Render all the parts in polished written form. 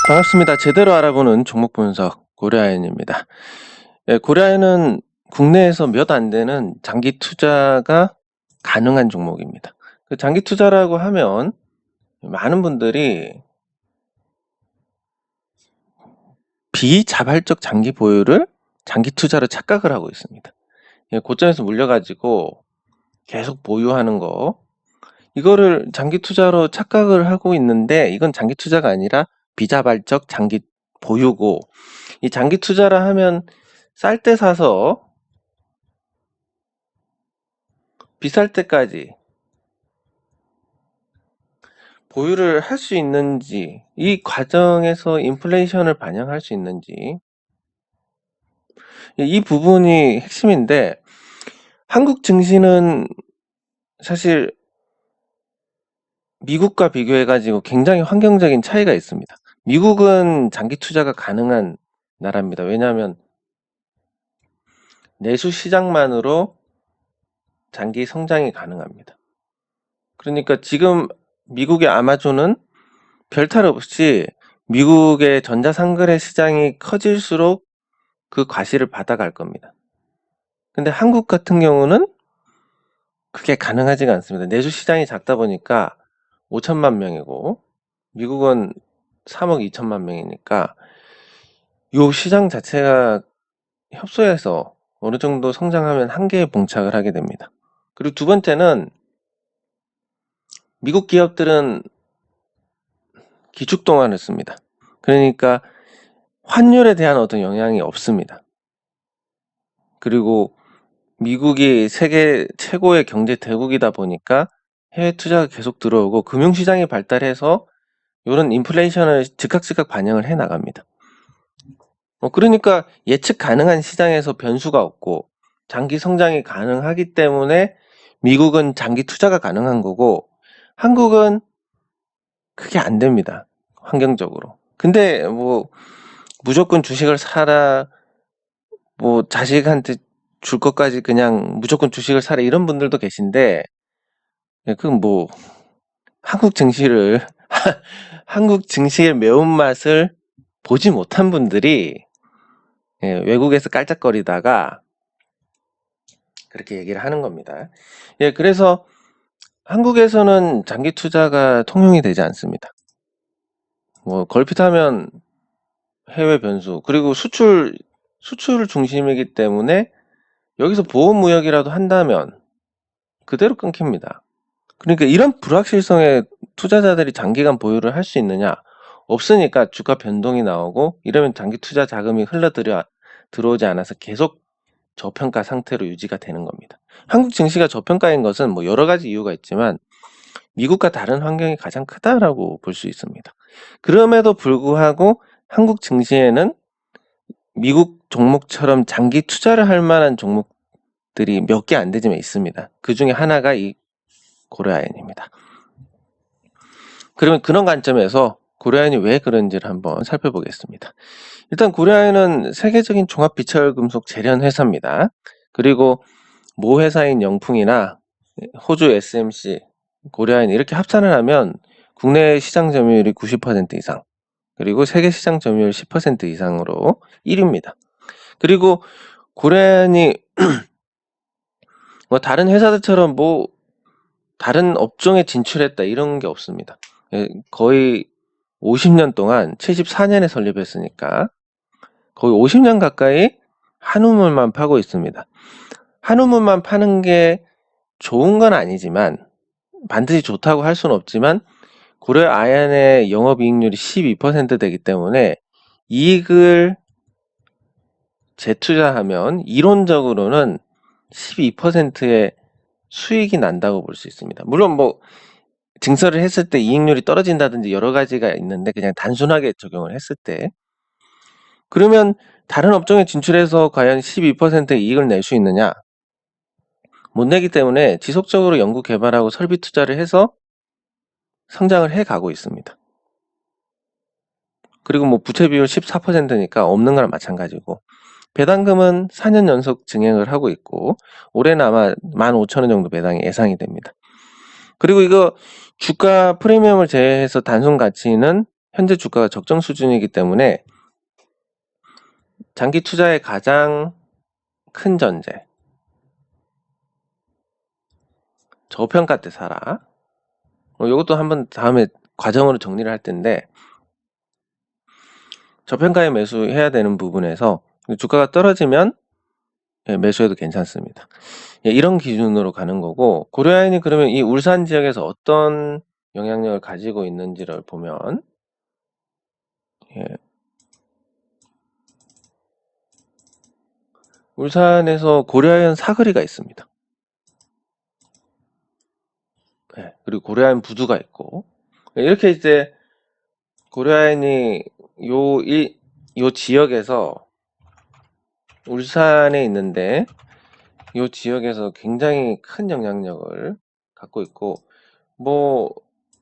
반갑습니다. 제대로 알아보는 종목 분석 고려아연입니다. 예, 고려아연은 국내에서 몇 안 되는 장기 투자가 가능한 종목입니다. 그 장기 투자라고 하면 많은 분들이 비자발적 장기 보유를 장기 투자로 착각을 하고 있습니다. 예, 고점에서 물려가지고 계속 보유하는 거, 이거를 장기 투자로 착각을 하고 있는데, 이건 장기 투자가 아니라 비자발적 장기 보유고, 이 장기 투자라 하면 쌀 때 사서 비쌀 때까지 보유를 할 수 있는지, 이 과정에서 인플레이션을 반영할 수 있는지, 이 부분이 핵심인데, 한국 증시는 사실 미국과 비교해가지고 굉장히 환경적인 차이가 있습니다. 미국은 장기 투자가 가능한 나라입니다. 왜냐하면 내수 시장만으로 장기 성장이 가능합니다. 그러니까 지금 미국의 아마존은 별탈 없이 미국의 전자상거래 시장이 커질수록 그 과실을 받아갈 겁니다. 근데 한국 같은 경우는 그게 가능하지가 않습니다. 내수 시장이 작다 보니까 5천만 명이고 미국은 3억 2천만 명이니까 이 시장 자체가 협소해서 어느 정도 성장하면 한계에 봉착을 하게 됩니다. 그리고 두 번째는 미국 기업들은 기축동화를 씁니다. 그러니까 환율에 대한 어떤 영향이 없습니다. 그리고 미국이 세계 최고의 경제 대국이다 보니까 해외 투자가 계속 들어오고 금융시장이 발달해서 이런 인플레이션을 즉각 반영을 해 나갑니다. 그러니까 예측 가능한 시장에서 변수가 없고 장기 성장이 가능하기 때문에 미국은 장기 투자가 가능한 거고 한국은 그게 안 됩니다. 환경적으로. 근데 뭐 무조건 주식을 사라, 뭐 자식한테 줄 것까지 그냥 무조건 주식을 사라 이런 분들도 계신데, 그건 뭐 한국 증시를 한국 증시의 매운맛을 보지 못한 분들이 외국에서 깔짝거리다가 그렇게 얘기를 하는 겁니다. 예, 그래서 한국에서는 장기 투자가 통용이 되지 않습니다. 뭐 걸핏하면 해외 변수, 그리고 수출 중심이기 때문에 여기서 보호무역이라도 한다면 그대로 끊깁니다. 그러니까 이런 불확실성에 투자자들이 장기간 보유를 할 수 있느냐? 없으니까 주가 변동이 나오고 이러면 장기 투자 자금이 들어오지 않아서 계속 저평가 상태로 유지가 되는 겁니다. 한국 증시가 저평가인 것은 뭐 여러 가지 이유가 있지만 미국과 다른 환경이 가장 크다라고 볼 수 있습니다. 그럼에도 불구하고 한국 증시에는 미국 종목처럼 장기 투자를 할 만한 종목들이 몇 개 안 되지만 있습니다. 그 중에 하나가 이 고려아연입니다. 그러면 그런 관점에서 고려아연이 왜 그런지를 한번 살펴보겠습니다. 일단 고려아연은 세계적인 종합비철금속 재련 회사입니다. 그리고 모 회사인 영풍이나 호주 SMC, 고려아연 이렇게 합산을 하면 국내 시장 점유율이 90% 이상, 그리고 세계 시장 점유율 10% 이상으로 1위입니다. 그리고 고려아연이 뭐 다른 회사들처럼 뭐 다른 업종에 진출했다 이런 게 없습니다. 거의 50년 동안 74년에 설립했으니까 거의 50년 가까이 한우물만 파고 있습니다. 한우물만 파는 게 좋은 건 아니지만, 반드시 좋다고 할 수는 없지만 고려아연의 영업이익률이 12% 되기 때문에 이익을 재투자하면 이론적으로는 12%의 수익이 난다고 볼 수 있습니다. 물론 뭐 증설을 했을 때 이익률이 떨어진다든지 여러 가지가 있는데 그냥 단순하게 적용을 했을 때, 그러면 다른 업종에 진출해서 과연 12%의 이익을 낼 수 있느냐? 못 내기 때문에 지속적으로 연구 개발하고 설비 투자를 해서 성장을 해 가고 있습니다. 그리고 뭐 부채 비율 14%니까 없는 거랑 마찬가지고, 배당금은 4년 연속 증액을 하고 있고 올해는 아마 15,000원 정도 배당이 예상이 됩니다. 그리고 이거 주가 프리미엄을 제외해서 단순 가치는 현재 주가가 적정 수준이기 때문에 장기 투자의 가장 큰 전제, 저평가 때 사라. 이것도 한번 다음에 과정으로 정리를 할 텐데, 저평가에 매수해야 되는 부분에서 주가가 떨어지면 매수해도 괜찮습니다. 이런 기준으로 가는 거고, 고려아연이 그러면 이 울산 지역에서 어떤 영향력을 가지고 있는지를 보면, 울산에서 고려아연 사거리가 있습니다. 그리고 고려아연 부두가 있고, 이렇게 이제 고려아연이 요 지역에서 울산에 있는데 요 지역에서 굉장히 큰 영향력을 갖고 있고, 뭐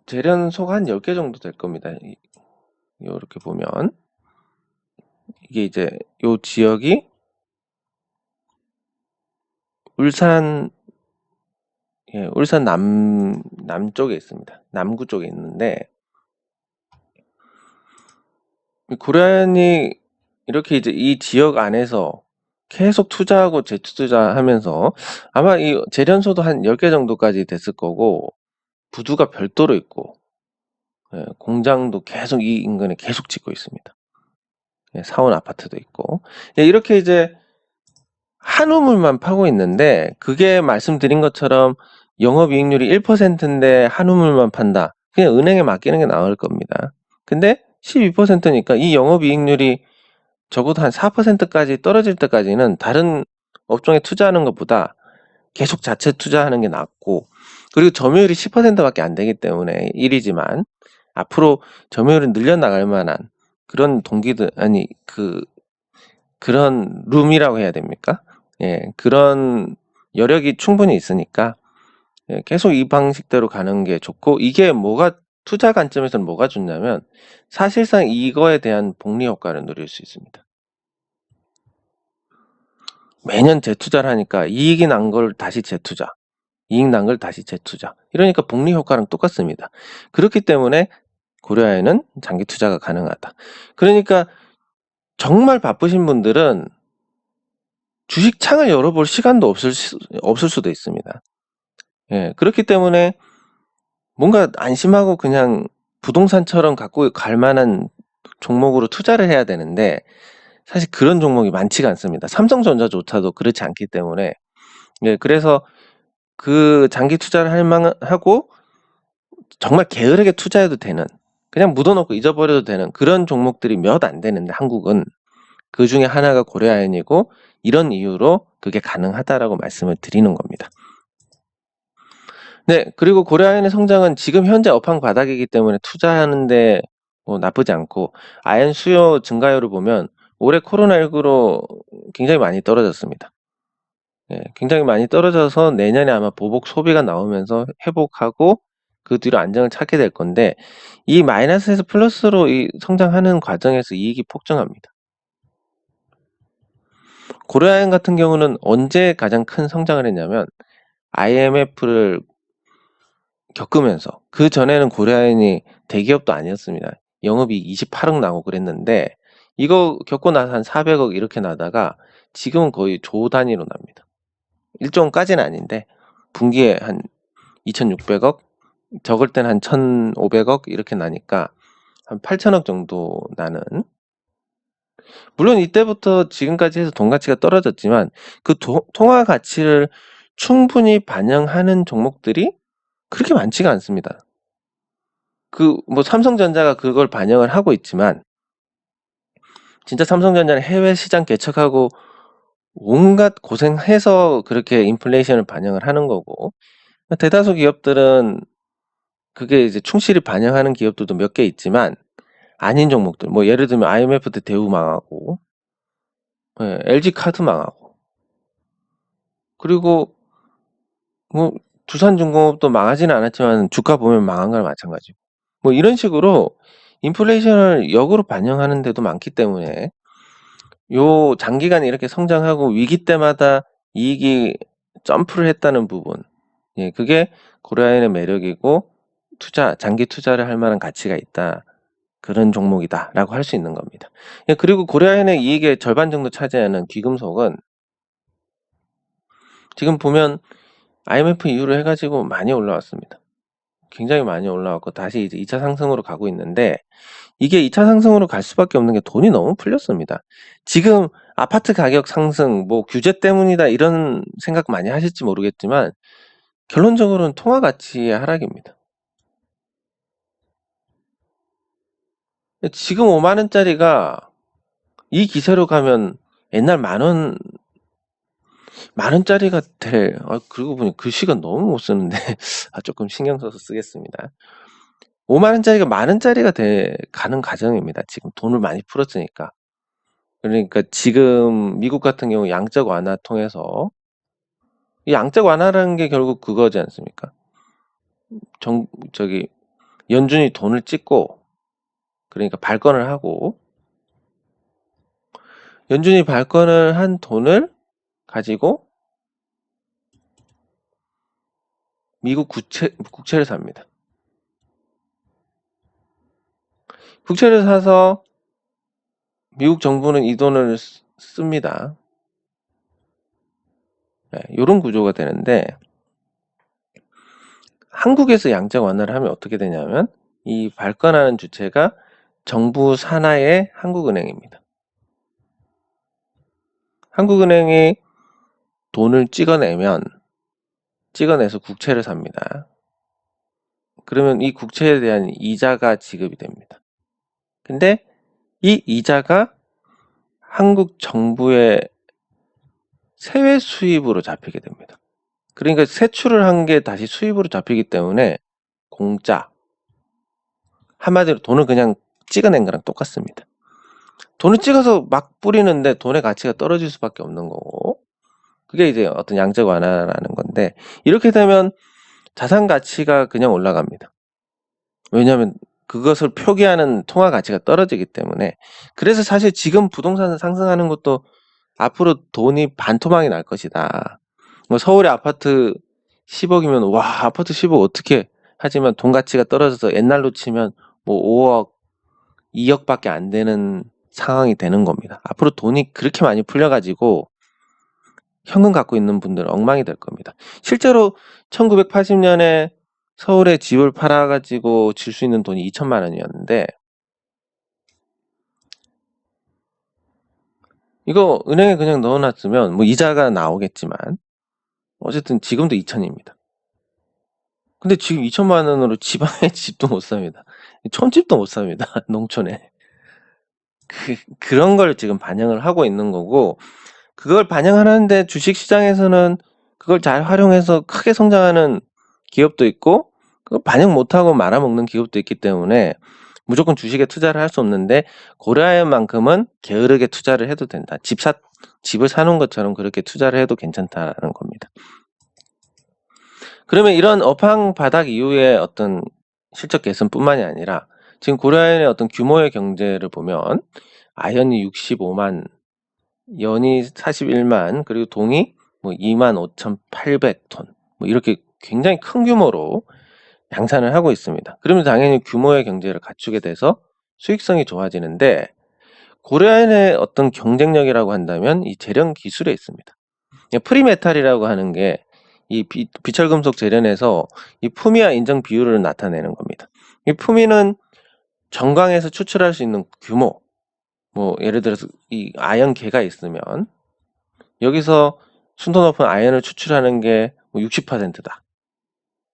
재련소가 한 10개 정도 될 겁니다. 이렇게 보면 이게 이제 요 지역이 울산 울산 남쪽에 있습니다. 남구 쪽에 있는데, 고려아연이 이렇게 이제 이 지역 안에서 계속 투자하고 재투자하면서 아마 이 재련소도 한 10개 정도까지 됐을 거고, 부두가 별도로 있고, 공장도 계속 이 인근에 계속 짓고 있습니다. 사원 아파트도 있고, 이렇게 이제 한 우물만 파고 있는데, 그게 말씀드린 것처럼 영업이익률이 1%인데 한 우물만 판다. 그냥 은행에 맡기는 게 나을 겁니다. 근데 12%니까 이 영업이익률이 적어도 한 4%까지 떨어질 때까지는 다른 업종에 투자하는 것보다 계속 자체 투자하는 게 낫고, 그리고 점유율이 10%밖에 안 되기 때문에 일이지만 앞으로 점유율을 늘려나갈 만한 그런 동기들, 아니 그런 룸이라고 해야 됩니까? 그런 여력이 충분히 있으니까 계속 이 방식대로 가는 게 좋고, 이게 뭐가 투자 관점에서는 뭐가 좋냐면 사실상 이거에 대한 복리 효과를 누릴 수 있습니다. 매년 재투자를 하니까 이익이 난 걸 다시 재투자, 이익 난 걸 다시 재투자, 이러니까 복리 효과랑 똑같습니다. 그렇기 때문에 고려아연은 장기 투자가 가능하다. 그러니까 정말 바쁘신 분들은 주식 창을 열어볼 시간도 없을 수도 있습니다. 그렇기 때문에 뭔가 안심하고 그냥 부동산처럼 갖고 갈 만한 종목으로 투자를 해야 되는데, 사실 그런 종목이 많지가 않습니다. 삼성전자조차도 그렇지 않기 때문에, 그래서 그 장기 투자를 할 만하고 정말 게으르게 투자해도 되는, 그냥 묻어놓고 잊어버려도 되는 그런 종목들이 몇 안 되는데, 한국은 그 중에 하나가 고려아연이고, 이런 이유로 그게 가능하다라고 말씀을 드리는 겁니다. 네, 그리고 고려아연의 성장은 지금 현재 업황 바닥이기 때문에 투자하는데 뭐 나쁘지 않고, 아연 수요 증가율을 보면 올해 코로나19로 굉장히 많이 떨어졌습니다. 굉장히 많이 떨어져서 내년에 아마 보복 소비가 나오면서 회복하고 그 뒤로 안정을 찾게 될 건데, 이 마이너스에서 플러스로 이 성장하는 과정에서 이익이 폭증합니다. 고려아연 같은 경우는 언제 가장 큰 성장을 했냐면 IMF를 겪으면서, 그 전에는 고려아연이 대기업도 아니었습니다. 영업이익 28억 나고 그랬는데, 이거 겪고 나서 한 400억 이렇게 나다가 지금은 거의 조 단위로 납니다. 1조까지는 아닌데 분기에 한 2,600억, 적을 땐 한 1,500억 이렇게 나니까 한 8천억 정도 나는, 물론 이때부터 지금까지 해서 돈 가치가 떨어졌지만 그 통화 가치를 충분히 반영하는 종목들이 그렇게 많지가 않습니다. 뭐 삼성전자가 그걸 반영을 하고 있지만, 진짜 삼성전자는 해외 시장 개척하고 온갖 고생해서 그렇게 인플레이션을 반영을 하는 거고, 대다수 기업들은 그게 이제 충실히 반영하는 기업들도 몇 개 있지만 아닌 종목들, 뭐 예를 들면 IMF 때 대우 망하고, LG 카드 망하고, 그리고 뭐 두산중공업도 망하지는 않았지만 주가 보면 망한 거랑 마찬가지고, 뭐 이런 식으로 인플레이션을 역으로 반영하는 데도 많기 때문에 요 장기간 이렇게 성장하고 위기 때마다 이익이 점프를 했다는 부분, 그게 고려아연의 매력이고 장기 투자를 할 만한 가치가 있다. 그런 종목이다라고 할 수 있는 겁니다. 예, 그리고 고려아연의 이익의 절반 정도 차지하는 귀금속은 지금 보면 IMF 이후로 해가지고 많이 올라왔습니다. 굉장히 많이 올라왔고 다시 이제 2차 상승으로 가고 있는데, 이게 2차 상승으로 갈 수밖에 없는 게 돈이 너무 풀렸습니다. 지금 아파트 가격 상승, 뭐 규제 때문이다 이런 생각 많이 하실지 모르겠지만 결론적으로는 통화 가치의 하락입니다. 지금 5만 원짜리가 이 기세로 가면 옛날 만 원짜리가 될, 그러고 보니 글씨가 너무 못 쓰는데 조금 신경 써서 쓰겠습니다. 5만 원짜리가 만 원짜리가 가는 과정입니다. 지금 돈을 많이 풀었으니까. 그러니까 지금 미국 같은 경우 양적 완화 통해서, 이 양적 완화라는 게 결국 그거지 않습니까? 연준이 돈을 찍고, 그러니까 발권을 하고, 연준이 발권을 한 돈을 가지고 미국 국채를 삽니다. 국채를 사서 미국 정부는 이 돈을 씁니다. 네, 이런 구조가 되는데, 한국에서 양적 완화를 하면 어떻게 되냐면 이 발권하는 주체가 정부 산하의 한국은행입니다. 한국은행이 돈을 찍어내서 국채를 삽니다. 그러면 이 국채에 대한 이자가 지급이 됩니다. 근데 이 이자가 한국 정부의 세외 수입으로 잡히게 됩니다. 그러니까 세출을 한 게 다시 수입으로 잡히기 때문에 공짜. 한마디로 돈을 그냥 찍어낸 거랑 똑같습니다. 돈을 찍어서 막 뿌리는데 돈의 가치가 떨어질 수밖에 없는 거고, 그게 이제 어떤 양적 완화라는 건데, 이렇게 되면 자산 가치가 그냥 올라갑니다. 왜냐하면 그것을 표기하는 통화 가치가 떨어지기 때문에. 그래서 사실 지금 부동산을 상승하는 것도 앞으로 돈이 반토막이 날 것이다. 뭐 서울의 아파트 10억이면 와, 아파트 10억 어떻게, 하지만 돈 가치가 떨어져서 옛날로 치면 뭐 5억, 2억밖에 안 되는 상황이 되는 겁니다. 앞으로 돈이 그렇게 많이 풀려가지고 현금 갖고 있는 분들은 엉망이 될 겁니다. 실제로 1980년에 서울에 집을 팔아가지고 질 수 있는 돈이 2천만 원이었는데, 이거 은행에 그냥 넣어놨으면 뭐 이자가 나오겠지만 어쨌든 지금도 2천입니다. 근데 지금 2천만 원으로 지방에 집도 못 삽니다. 촌집도 못 삽니다. 농촌에. 그런 걸 지금 반영을 하고 있는 거고, 그걸 반영하는데 주식시장에서는 그걸 잘 활용해서 크게 성장하는 기업도 있고, 그걸 반영 못하고 말아먹는 기업도 있기 때문에 무조건 주식에 투자를 할 수 없는데, 고려아연만큼은 게으르게 투자를 해도 된다. 집을 사는 것처럼 그렇게 투자를 해도 괜찮다는 겁니다. 그러면 이런 업황 바닥 이후에 어떤 실적 개선뿐만이 아니라 지금 고려아연의 어떤 규모의 경제를 보면 아연이 65만, 연이 41만, 그리고 동이 뭐 25,800톤, 뭐 이렇게 굉장히 큰 규모로 양산을 하고 있습니다. 그러면 당연히 규모의 경제를 갖추게 돼서 수익성이 좋아지는데, 고려아연의 어떤 경쟁력이라고 한다면 이 재련 기술에 있습니다. 프리메탈이라고 하는 게 이 비철금속 재련에서 이 품위와 인정 비율을 나타내는 겁니다. 이 품위는 정광에서 추출할 수 있는 규모, 뭐 예를 들어서 이 아연계가 있으면 여기서 순도 높은 아연을 추출하는 게 60%다.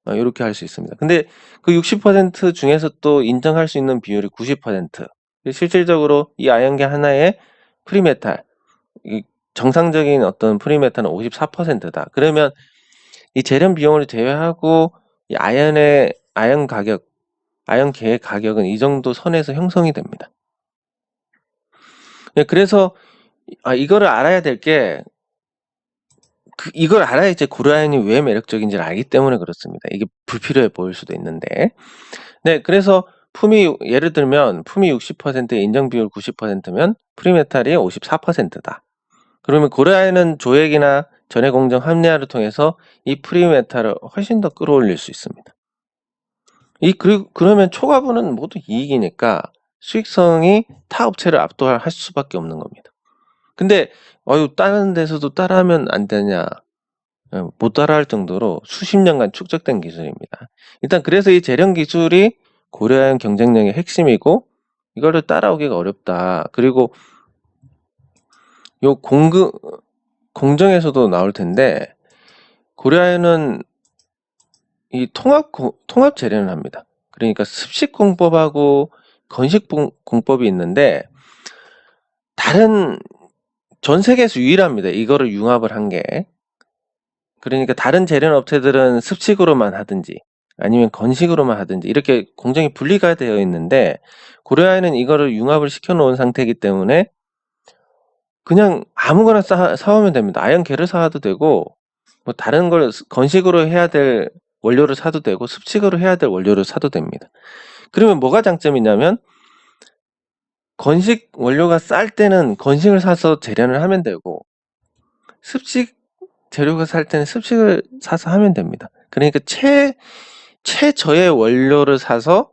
이렇게 할 수 있습니다. 근데 그 60% 중에서 또 인정할 수 있는 비율이 90%. 실질적으로 이 아연계 하나에 프리메탈, 정상적인 어떤 프리메탈은 54%다. 그러면 이 재련 비용을 제외하고 이 아연 가격, 아연계의 가격은 이 정도 선에서 형성이 됩니다. 그래서 이거를 알아야 될 게, 이걸 알아야 이제 고려아연이 왜 매력적인지를 알기 때문에 그렇습니다. 이게 불필요해 보일 수도 있는데. 네, 그래서 예를 들면 품위 60%에 인정 비율 90%면 프리메탈이 54%다. 그러면 고려아연은 조액이나 전해 공정 합리화를 통해서 이 프리메탈을 훨씬 더 끌어올릴 수 있습니다. 그러면 초과분은 모두 이익이니까 수익성이 타 업체를 압도할 수밖에 없는 겁니다. 근데 다른 데서도 따라하면 안 되냐? 못 따라할 정도로 수십 년간 축적된 기술입니다. 일단 그래서 이 재련 기술이 고려아연 경쟁력의 핵심이고 이거를 따라오기가 어렵다. 그리고 요 공정에서도 나올 텐데 고려아연은 이 통합 재련을 합니다. 그러니까 습식 공법하고 건식 공법이 있는데 전 세계에서 유일합니다. 이거를 융합을 한 게. 그러니까 다른 재련 업체들은 습식으로만 하든지 아니면 건식으로만 하든지 이렇게 공정이 분리가 되어 있는데 고려아연은 이거를 융합을 시켜 놓은 상태이기 때문에 그냥 아무거나 사오면 됩니다. 아연계를 사도 되고 뭐 다른 걸 건식으로 해야 될 원료를 사도 되고 습식으로 해야 될 원료를 사도 됩니다. 그러면 뭐가 장점이냐면 건식 원료가 쌀 때는 건식을 사서 재련을 하면 되고 습식 재료가 살 때는 습식을 사서 하면 됩니다. 그러니까 최저의 원료를 사서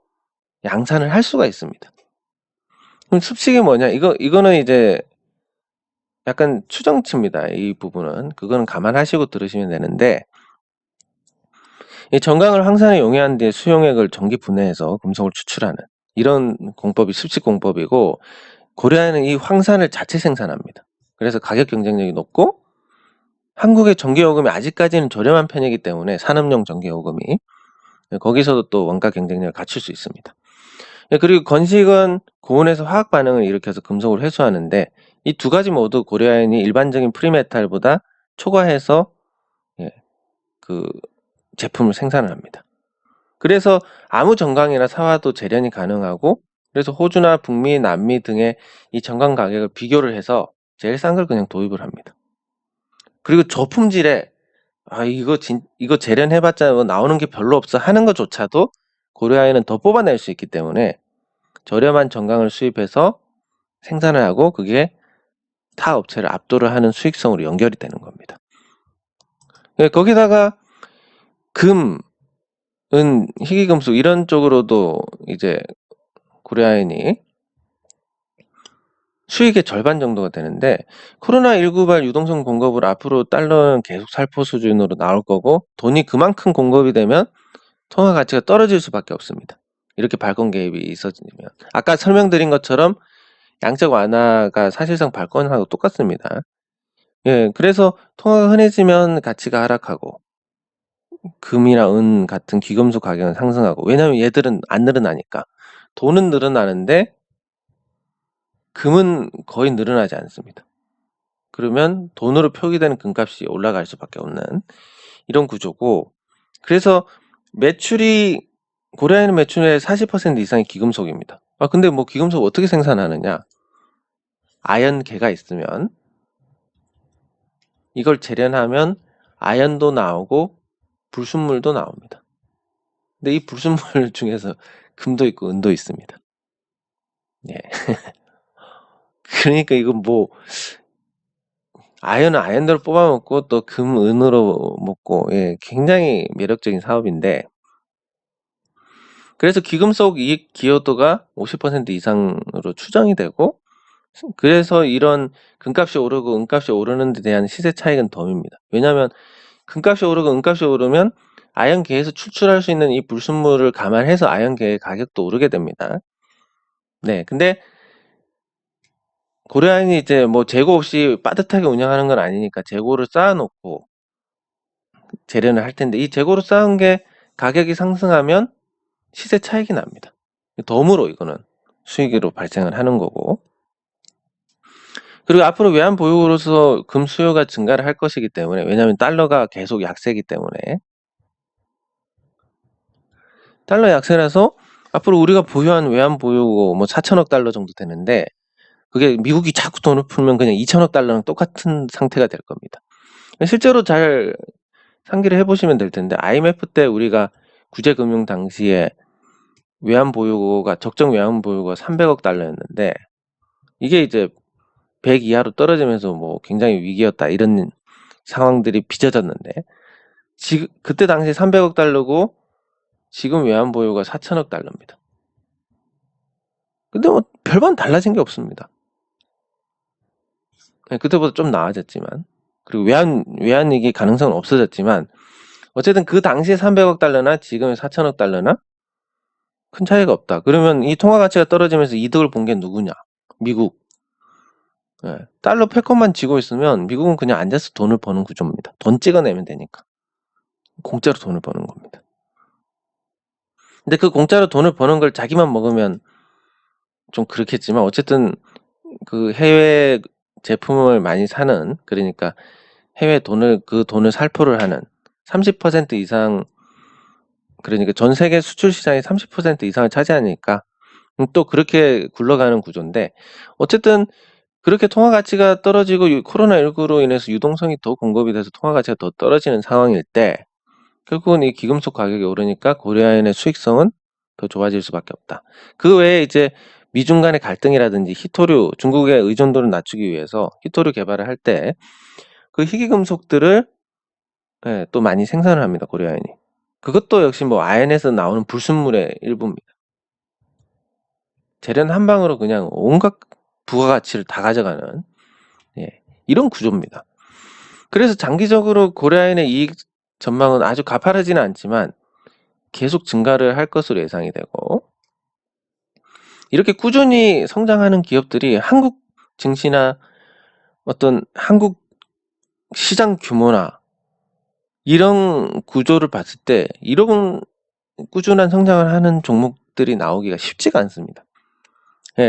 양산을 할 수가 있습니다. 그럼 습식이 뭐냐? 이거는 이제 약간 추정치입니다. 이 부분은. 그거는 감안하시고 들으시면 되는데 이 정강을 황산에 용해한 뒤에 수용액을 전기 분해해서 금속을 추출하는 이런 공법이 습식 공법이고 고려아연은 이 황산을 자체 생산합니다. 그래서 가격 경쟁력이 높고 한국의 전기요금이 아직까지는 저렴한 편이기 때문에 산업용 전기요금이 거기서도 또 원가 경쟁력을 갖출 수 있습니다. 그리고 건식은 고온에서 화학 반응을 일으켜서 금속을 회수하는데 이 두 가지 모두 고려아연이 일반적인 프리메탈보다 초과해서 그 제품을 생산을 합니다. 그래서 아무 정강이나 사와도 재련이 가능하고 그래서 호주나 북미, 남미 등의 이 정강 가격을 비교를 해서 제일 싼 걸 그냥 도입을 합니다. 그리고 저품질에 이거 재련해봤자 뭐 나오는 게 별로 없어 하는 것조차도 고려아연은 더 뽑아낼 수 있기 때문에 저렴한 정강을 수입해서 생산을 하고 그게 타 업체를 압도를 하는 수익성으로 연결이 되는 겁니다. 거기다가 금, 은, 희귀금속 이런 쪽으로도 이제 고려아연이 수익의 절반 정도가 되는데 코로나19발 유동성 공급을 앞으로 달러는 계속 살포 수준으로 나올 거고 돈이 그만큼 공급이 되면 통화 가치가 떨어질 수밖에 없습니다. 이렇게 발권 개입이 있어지면 아까 설명드린 것처럼 양적 완화가 사실상 발권하고 똑같습니다. 그래서 통화가 흔해지면 가치가 하락하고 금이나 은 같은 귀금속 가격은 상승하고 왜냐하면 얘들은 안 늘어나니까 돈은 늘어나는데 금은 거의 늘어나지 않습니다. 그러면 돈으로 표기되는 금값이 올라갈 수밖에 없는 이런 구조고 그래서 고려아연 매출의 40% 이상이 귀금속입니다. 근데 뭐 귀금속 어떻게 생산하느냐? 아연계가 있으면 이걸 재련하면 아연도 나오고 불순물도 나옵니다. 근데 이 불순물 중에서 금도 있고 은도 있습니다. 예. 그러니까 이건 뭐 아연은 아연대로 뽑아먹고 또 금, 은으로 먹고 굉장히 매력적인 사업인데 그래서 귀금속 이익 기여도가 50% 이상으로 추정이 되고 그래서 이런 금값이 오르고 은값이 오르는 데 대한 시세 차익은 덤입니다. 왜냐하면 금값이 오르고 은값이 오르면 아연계에서 추출할 수 있는 이 불순물을 감안해서 아연계의 가격도 오르게 됩니다. 네, 근데 고려아연이 이제 뭐 재고 없이 빠듯하게 운영하는 건 아니니까 재고를 쌓아놓고 재련을 할 텐데 이 재고를 쌓은 게 가격이 상승하면 시세 차익이 납니다. 덤으로 이거는 수익으로 발생을 하는 거고 그리고 앞으로 외환 보유고로서 금 수요가 증가를 할 것이기 때문에 왜냐하면 달러가 계속 약세이기 때문에 달러 약세라서 앞으로 우리가 보유한 외환 보유고 뭐 4천억 달러 정도 되는데 그게 미국이 자꾸 돈을 풀면 그냥 2천억 달러랑 똑같은 상태가 될 겁니다. 실제로 잘 상기를 해보시면 될 텐데 IMF 때 우리가 구제금융 당시에 적정 외환 보유고가 300억 달러였는데 이게 이제 100 이하로 떨어지면서 뭐 굉장히 위기였다 이런 상황들이 빚어졌는데 그때 당시 300억 달러고 지금 외환 보유가 4천억 달러입니다. 근데 뭐 별반 달라진 게 없습니다. 네, 그때보다 좀 나아졌지만, 그리고 외환위기 가능성은 없어졌지만, 어쨌든 그 당시에 300억 달러나 지금의 4천억 달러나 큰 차이가 없다. 그러면 이 통화 가치가 떨어지면서 이득을 본 게 누구냐? 미국. 네, 달러 패권만 쥐고 있으면 미국은 그냥 앉아서 돈을 버는 구조입니다. 돈 찍어내면 되니까. 공짜로 돈을 버는 겁니다. 근데 그 공짜로 돈을 버는 걸 자기만 먹으면 좀 그렇겠지만, 어쨌든 그 해외 제품을 많이 사는, 그러니까 해외 그 돈을 살포를 하는 30% 이상, 그러니까 전 세계 수출 시장의 30% 이상을 차지하니까 또 그렇게 굴러가는 구조인데, 어쨌든 그렇게 통화 가치가 떨어지고 코로나19로 인해서 유동성이 더 공급이 돼서 통화 가치가 더 떨어지는 상황일 때, 결국은 이 기금속 가격이 오르니까 고려아연의 수익성은 더 좋아질 수밖에 없다. 그 외에 이제 미중 간의 갈등이라든지 히토류, 중국의 의존도를 낮추기 위해서 히토류 개발을 할 때 그 희귀금속들을 또 많이 생산을 합니다, 고려아연이. 그것도 역시 뭐 아연에서 나오는 불순물의 일부입니다. 재련 한 방으로 그냥 온갖 부가가치를 다 가져가는 이런 구조입니다. 그래서 장기적으로 고려아연의 이익 전망은 아주 가파르지는 않지만 계속 증가를 할 것으로 예상이 되고, 이렇게 꾸준히 성장하는 기업들이 한국 증시나 어떤 한국 시장 규모나 이런 구조를 봤을 때 이런 꾸준한 성장을 하는 종목들이 나오기가 쉽지가 않습니다.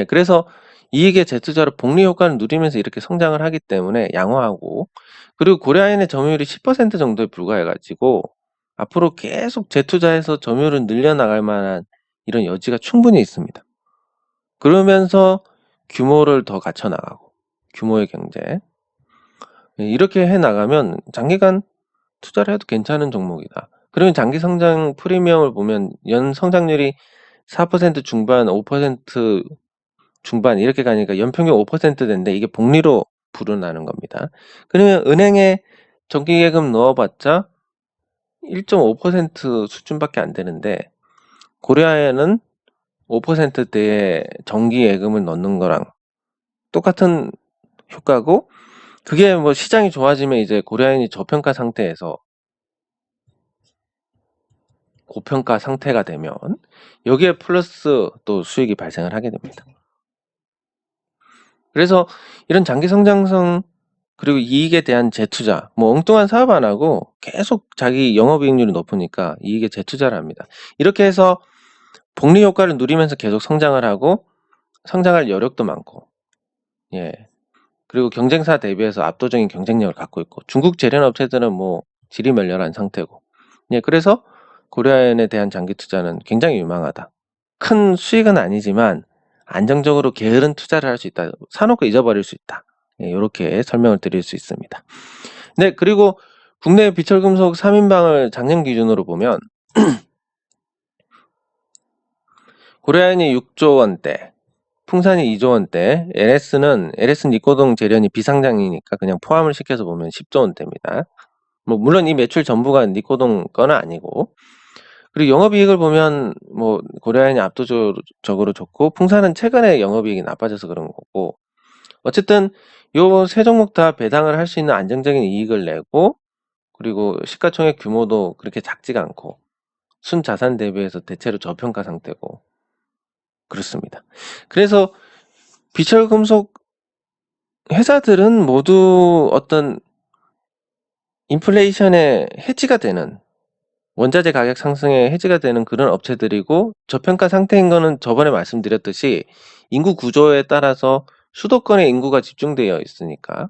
그래서 이익의 재투자로 복리 효과를 누리면서 이렇게 성장을 하기 때문에 양호하고, 그리고 고려아연의 점유율이 10% 정도에 불과해가지고 앞으로 계속 재투자해서 점유율을 늘려나갈 만한 이런 여지가 충분히 있습니다. 그러면서 규모를 더 갖춰 나가고, 규모의 경제, 이렇게 해 나가면 장기간 투자를 해도 괜찮은 종목이다. 그러면 장기 성장 프리미엄을 보면 연 성장률이 4% 중반, 5% 중반 이렇게 가니까 연평균 5%대인데 이게 복리로 불어나는 겁니다. 그러면 은행에 정기예금 넣어봤자 1.5% 수준밖에 안 되는데, 고려아연은 5%대의 정기예금을 넣는 거랑 똑같은 효과고, 그게 뭐 시장이 좋아지면 이제 고려아연이 저평가 상태에서 고평가 상태가 되면 여기에 플러스 또 수익이 발생을 하게 됩니다. 그래서 이런 장기 성장성 그리고 이익에 대한 재투자, 뭐 엉뚱한 사업 안 하고 계속 자기 영업이익률이 높으니까 이익에 재투자를 합니다. 이렇게 해서 복리 효과를 누리면서 계속 성장을 하고 성장할 여력도 많고, 그리고 경쟁사 대비해서 압도적인 경쟁력을 갖고 있고, 중국 재련 업체들은 뭐 지리멸렬한 상태고, 그래서 고려아연에 대한 장기 투자는 굉장히 유망하다. 큰 수익은 아니지만 안정적으로 게으른 투자를 할 수 있다. 사놓고 잊어버릴 수 있다. 이렇게 설명을 드릴 수 있습니다. 네, 그리고 국내 비철금속 3인방을 작년 기준으로 보면 고려아연이 6조 원대, 풍산이 2조 원대, LS 니코동 재련이 비상장이니까 그냥 포함을 시켜서 보면 10조 원대입니다. 뭐 물론 이 매출 전부가 니코동 건 아니고, 그리고 영업이익을 보면 뭐 고려아연이 압도적으로 좋고, 풍산은 최근에 영업이익이 나빠져서 그런 거고, 어쨌든 요 세 종목 다 배당을 할 수 있는 안정적인 이익을 내고, 그리고 시가총액 규모도 그렇게 작지가 않고 순자산 대비해서 대체로 저평가 상태고 그렇습니다. 그래서 비철금속 회사들은 모두 어떤 인플레이션에 해지가 되는, 원자재 가격 상승에 해지가 되는 그런 업체들이고, 저평가 상태인 거는 저번에 말씀드렸듯이 인구 구조에 따라서 수도권에 인구가 집중되어 있으니까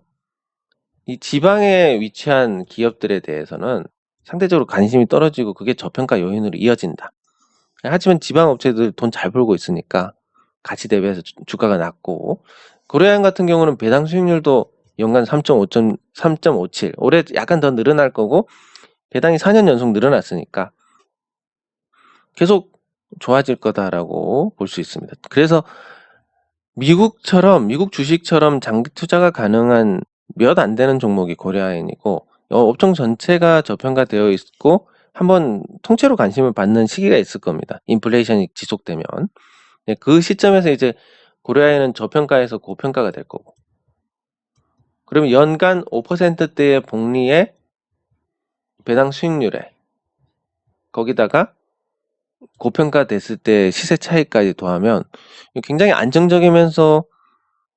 이 지방에 위치한 기업들에 대해서는 상대적으로 관심이 떨어지고 그게 저평가 요인으로 이어진다. 하지만 지방 업체들 돈 잘 벌고 있으니까 가치 대비해서 주가가 낮고, 고려아연 같은 경우는 배당 수익률도 연간 3.57, 올해 약간 더 늘어날 거고 배당이 4년 연속 늘어났으니까 계속 좋아질 거다라고 볼 수 있습니다. 그래서 미국 주식처럼 장기 투자가 가능한 몇 안 되는 종목이 고려아연이고, 업종 전체가 저평가되어 있고 한번 통째로 관심을 받는 시기가 있을 겁니다. 인플레이션이 지속되면. 네, 그 시점에서 이제 고려아연은 저평가에서 고평가가 될 거고. 그러면 연간 5%대의 복리에 배당 수익률에 거기다가 고평가됐을 때 시세 차이까지 더하면 굉장히 안정적이면서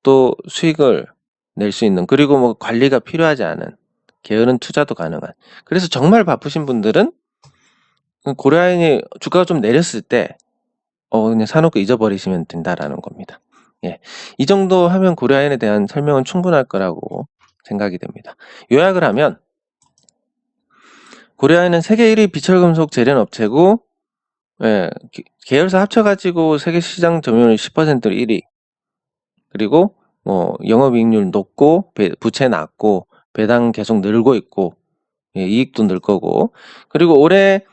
또 수익을 낼 수 있는, 그리고 뭐 관리가 필요하지 않은 게으른 투자도 가능한. 그래서 정말 바쁘신 분들은 고려아연이 주가가 좀 내렸을 때 그냥 사놓고 잊어버리시면 된다라는 겁니다. 예, 이 정도 하면 고려아연에 대한 설명은 충분할 거라고 생각이 됩니다. 요약을 하면 고려아연은 세계 1위 비철금속 재련 업체고, 예, 계열사 합쳐가지고 세계 시장 점유율 10%로 1위. 그리고 뭐 영업이익률 높고 부채 낮고 배당 계속 늘고 있고, 예, 이익도 늘 거고, 그리고 올해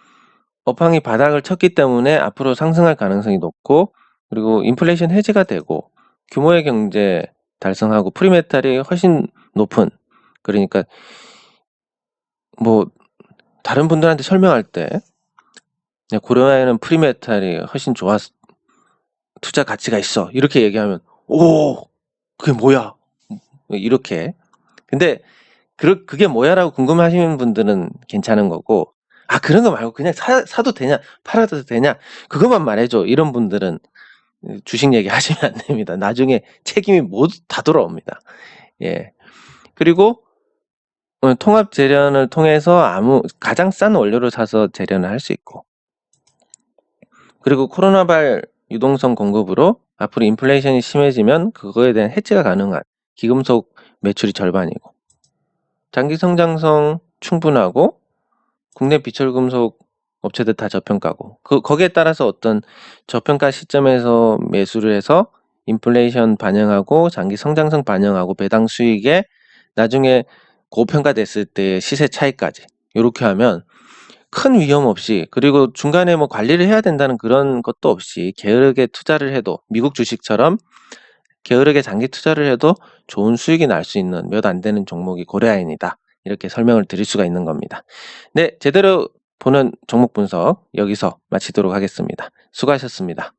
업황이 바닥을 쳤기 때문에 앞으로 상승할 가능성이 높고, 그리고 인플레이션 해지가 되고 규모의 경제 달성하고 프리메탈이 훨씬 높은, 그러니까 뭐 다른 분들한테 설명할 때 고려아연은 프리메탈이 훨씬 좋아서 투자 가치가 있어 이렇게 얘기하면 오 그게 뭐야 이렇게. 근데 그게 뭐야라고 궁금하시는 분들은 괜찮은 거고, 그런 거 말고 그냥 사도 되냐 팔아도 되냐 그것만 말해줘 이런 분들은 주식 얘기 하시면 안 됩니다. 나중에 책임이 모두 다 돌아옵니다. 예. 그리고 통합 재련을 통해서 가장 싼 원료를 사서 재련을 할 수 있고, 그리고 코로나발 유동성 공급으로 앞으로 인플레이션이 심해지면 그거에 대한 해지가 가능한 기금속 매출이 절반이고, 장기 성장성 충분하고, 국내 비철금속 업체들 다 저평가고, 거기에 따라서 어떤 저평가 시점에서 매수를 해서 인플레이션 반영하고 장기 성장성 반영하고 배당 수익에 나중에 고평가됐을 때 시세 차이까지 이렇게 하면 큰 위험 없이, 그리고 중간에 뭐 관리를 해야 된다는 그런 것도 없이 게으르게 투자를 해도, 미국 주식처럼 게으르게 장기 투자를 해도 좋은 수익이 날 수 있는 몇 안 되는 종목이 고려아연이다. 이렇게 설명을 드릴 수가 있는 겁니다. 네, 제대로 보는 종목 분석 여기서 마치도록 하겠습니다. 수고하셨습니다.